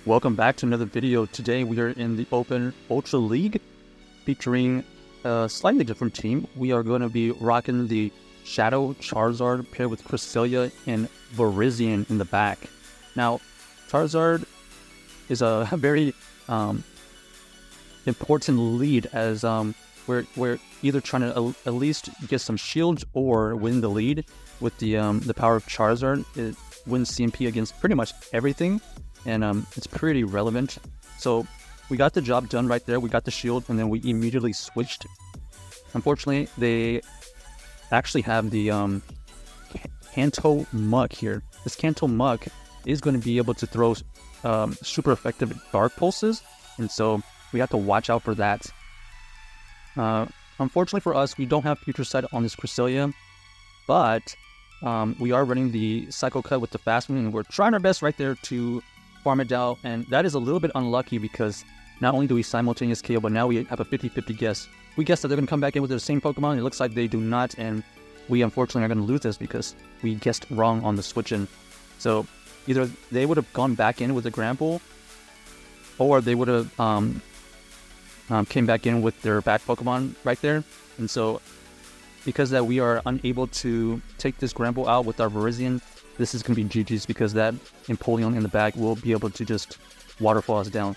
Welcome back to another video. Today we are in the Open Ultra League featuring a slightly different team. We are going to be rocking the Shadow Charizard paired with Cresselia and Virizion in the back. Now, Charizard is a very important lead as we're either trying to at least get some shields or win the lead with the power of Charizard. It wins CMP against pretty much everything. And it's pretty relevant. So we got the job done right there. We got the shield, and then we immediately switched. Unfortunately, they actually have the Kanto Muck here. This Kanto Muck is going to be able to throw super effective Dark Pulses, and so we have to watch out for that. Unfortunately for us, we don't have Future Sight on this Cresselia, but we are running the Psycho Cut with the fast move, and we're trying our best right there to farm it out, and that is a little bit unlucky because not only do we simultaneous KO, but now we have a 50-50 guess. We guess that they're going to come back in with the same Pokemon. It looks like they do not, and we unfortunately are going to lose this because we guessed wrong on the switch-in. So either they would have gone back in with the Grample, or they would have came back in with their back Pokemon right there. And so because that we are unable to take this Grample out with our Virizion, this is going to be GG's because that Empoleon in the back will be able to just waterfall us down.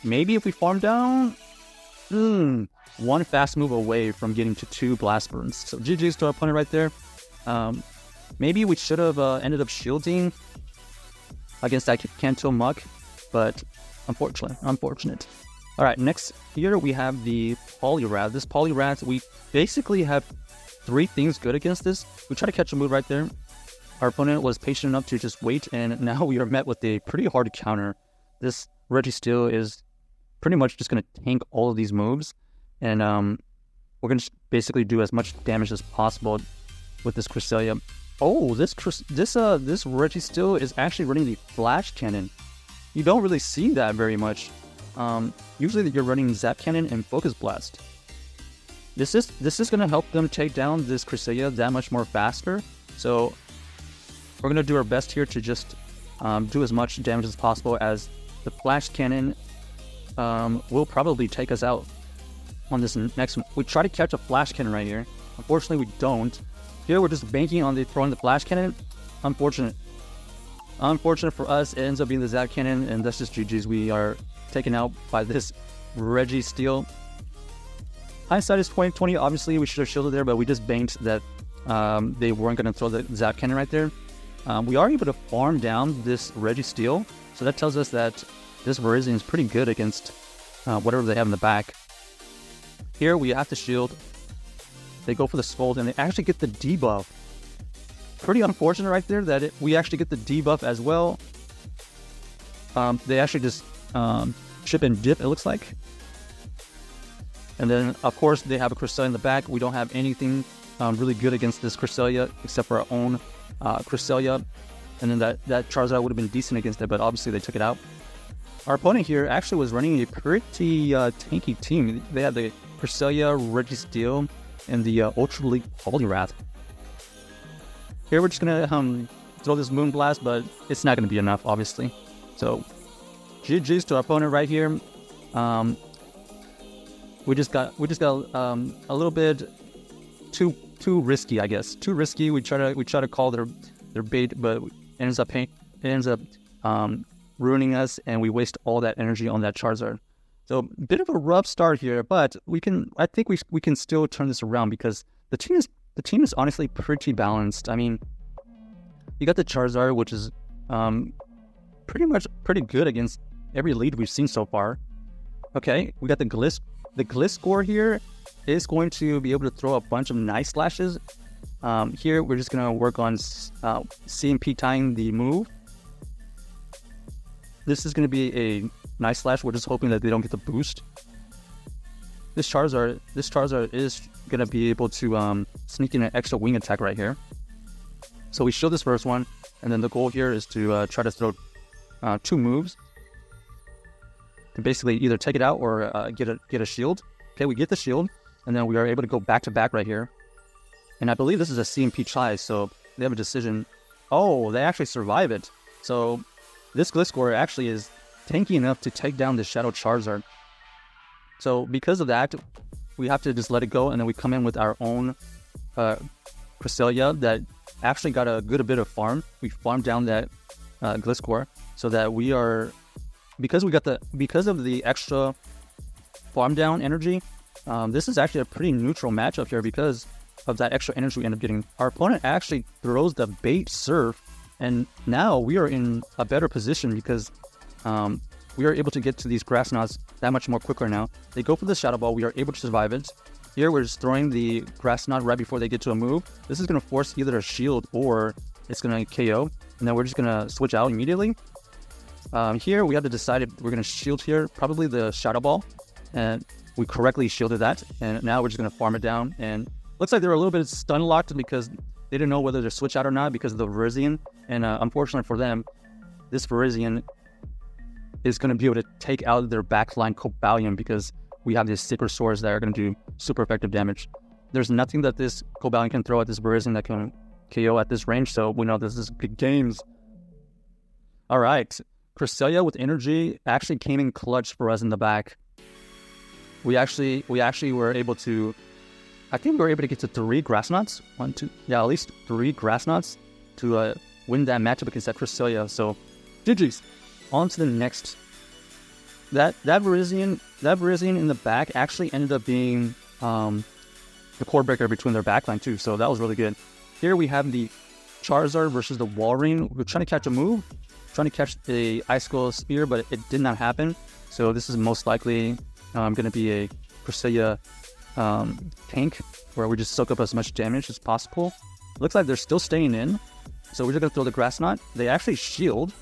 Maybe if we farm down, one fast move away from getting to 2 Blast Burns. So GG's to our opponent right there. Maybe we should have ended up shielding against that Kanto Muck, but unfortunate. Alright, next here we have the Poliwrath. This Poliwrath, we basically have 3 things good against this. We try to catch a move right there. Our opponent was patient enough to just wait, and now we are met with a pretty hard counter. This Registeel is pretty much just going to tank all of these moves, and we're going to basically do as much damage as possible with this Cresselia. Oh, this Registeel is actually running the Flash Cannon. You don't really see that very much. Usually you're running Zap Cannon and Focus Blast. This is going to help them take down this Cresselia that much more faster. So we're going to do our best here to just do as much damage as possible, as the Flash Cannon will probably take us out on this next one. We try to catch a Flash Cannon right here. Unfortunately, we don't. Here, we're just banking on throwing the Flash Cannon. Unfortunate for us, it ends up being the Zap Cannon, and that's just GG's. We are taken out by this Registeel. Hindsight is 20/20. Obviously, we should have shielded there, but we just banked that they weren't going to throw the Zap Cannon right there. We are able to farm down this Registeel, so that tells us that this Virizion is pretty good against whatever they have in the back. Here we have to shield. They go for the Scold, and they actually get the debuff. Pretty unfortunate right there that we actually get the debuff as well. They actually just chip and dip, it looks like. And then, of course, they have a Cresselia in the back. We don't have anything really good against this Cresselia except for our own Cresselia, and then that Charizard would have been decent against it, but obviously they took it out. Our opponent here actually was running a pretty tanky team. They had the Cresselia, Registeel, and the Ultra League Poliwrath. Here we're just gonna throw this Moon Blast, but it's not gonna be enough, obviously. So GG's to our opponent right here. We just got a little bit too risky, I guess. Too risky. We try to call their bait, but it ends up ruining us, and we waste all that energy on that Charizard. So bit of a rough start here, but I think we can still turn this around because the team is honestly pretty balanced. I mean, you got the Charizard, which is pretty good against every lead we've seen so far. Okay, we got the Gliss. The Gliscor here is going to be able to throw a bunch of Nice Slashes. Here, we're just going to work on CMP tying the move. This is going to be a Nice Slash. We're just hoping that they don't get the boost. This Charizard is going to be able to sneak in an extra wing attack right here. So we shield this first one, and then the goal here is to try to throw 2 moves to basically either take it out or get a shield. Okay, we get the shield, and then we are able to go back to back right here. And I believe this is a CMP try, so they have a decision. Oh, they actually survive it. So this Gliscor actually is tanky enough to take down the Shadow Charizard. So because of that, we have to just let it go, and then we come in with our own Cresselia that actually got a good bit of farm. We farmed down that Gliscor so that we are, because of the extra farm down energy, this is actually a pretty neutral matchup here because of that extra energy we end up getting. Our opponent actually throws the bait surf, and now we are in a better position because we are able to get to these grass knots that much more quicker now. They go for the Shadow Ball. We are able to survive it. Here, we're just throwing the grass knot right before they get to a move. This is going to force either a shield or it's going to KO. And then we're just going to switch out immediately. Here, we have to decide if we're going to shield here, probably the Shadow Ball. And we correctly shielded that. And now we're just going to farm it down. And looks like they're a little bit stun locked because they didn't know whether to switch out or not because of the Virizion. And unfortunately for them, this Virizion is going to be able to take out their backline Cobalion because we have these Sacred Swords that are going to do super effective damage. There's nothing that this Cobalion can throw at this Virizion that can KO at this range, so we know this is good games. Alright, Cresselia with energy actually came in clutch for us in the back. We actually were able to, I think we were able to get to 3 Grass Knots. 1, 2, yeah, at least 3 Grass Knots to win that matchup against that Cresselia, so GG's. On to the next. That Virizion in the back actually ended up being the core breaker between their backline too, so that was really good. Here we have the Charizard versus the Walrein. We're trying to catch a move, trying to catch the Icicle Spear, but it did not happen. So this is most likely going to be a Cresselia tank where we just soak up as much damage as possible. Looks like they're still staying in, so we're just going to throw the Grass Knot. They actually shield.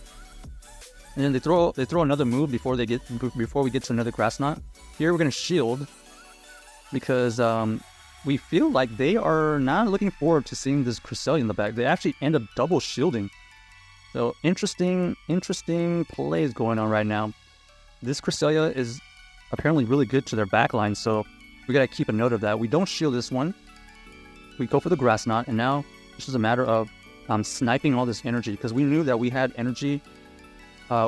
And then they throw another move before we get to another Grass Knot. Here we're gonna shield because we feel like they are not looking forward to seeing this Cresselia in the back. They actually end up double shielding. So interesting plays going on right now. This Cresselia is apparently really good to their backline, so we gotta keep a note of that. We don't shield this one. We go for the Grass Knot, and now this is a matter of sniping all this energy because we knew that we had energy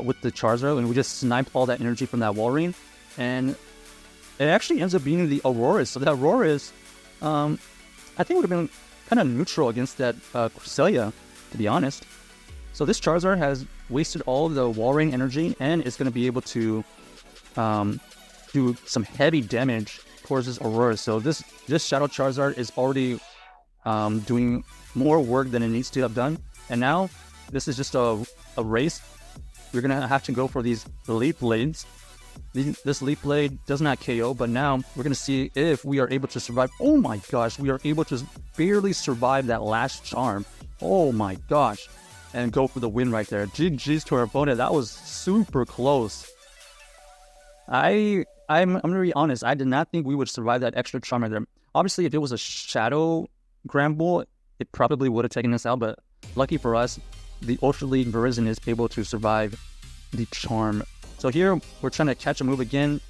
with the Charizard, and we just sniped all that energy from that Walrein, and it actually ends up being the Aurorus. So that Aurorus, I think would have been kind of neutral against that Cresselia, to be honest. So this Charizard has wasted all of the Walrein energy, and is going to be able to do some heavy damage towards this Aurorus. So this Shadow Charizard is already doing more work than it needs to have done, and now this is just a race. We're going to have to go for these Leaf Blades. This Leaf Blade does not KO, but now we're going to see if we are able to survive. Oh my gosh, we are able to barely survive that last charm. Oh my gosh. And go for the win right there. GG's to our opponent. That was super close. I'm going to be honest. I did not think we would survive that extra charm right there. Obviously, if it was a Shadow Gramble, it probably would have taken us out, but lucky for us, the Ultra League Virizion is able to survive the charm. So here, we're trying to catch a move again,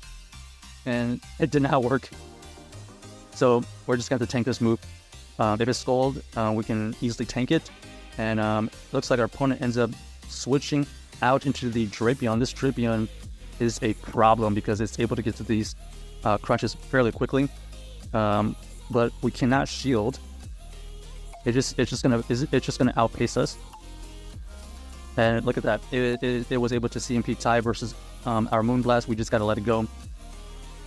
and it did not work. So we're just going to have to tank this move. If it's Scald, we can easily tank it. And looks like our opponent ends up switching out into the Drapion. This Drapion is a problem because it's able to get to these crunches fairly quickly. But we cannot shield. It's just gonna outpace us. And look at that. It was able to CMP tie versus our Moonblast. We just got to let it go.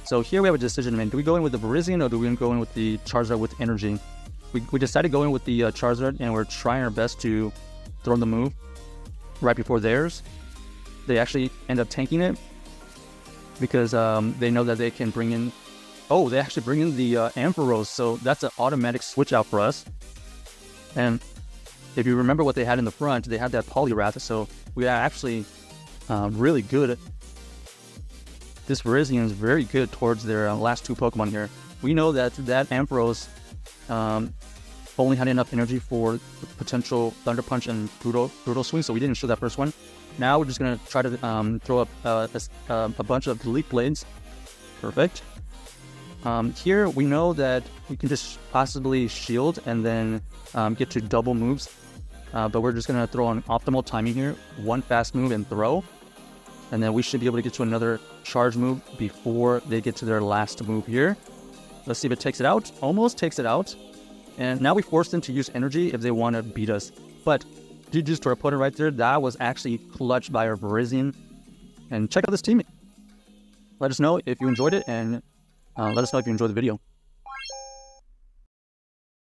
So here we have a decision to make. Do we go in with the Virizion or do we go in with the Charizard with energy? We decided to go in with the Charizard, and we're trying our best to throw the move right before theirs. They actually end up tanking it because they know that they can bring in... Oh, they actually bring in the Ampharos, so that's an automatic switch out for us. And if you remember what they had in the front, they had that Poliwrath, so we are actually really good. This Virizion is very good towards their last 2 Pokemon here. We know that Ampharos only had enough energy for the potential Thunder Punch and Brutal Swing, so we didn't show that first one. Now we're just going to try to throw up a bunch of Leaf Blades. Perfect. Here we know that we can just possibly shield and then get to double moves. But we're just going to throw on optimal timing here. 1 fast move and throw. And then we should be able to get to another charge move before they get to their last move here. Let's see if it takes it out. Almost takes it out. And now we force them to use energy if they want to beat us. But GG's to our opponent right there. That was actually clutched by our Virizion. And check out this teammate. Let us know if you enjoyed it, and let us know if you enjoyed the video.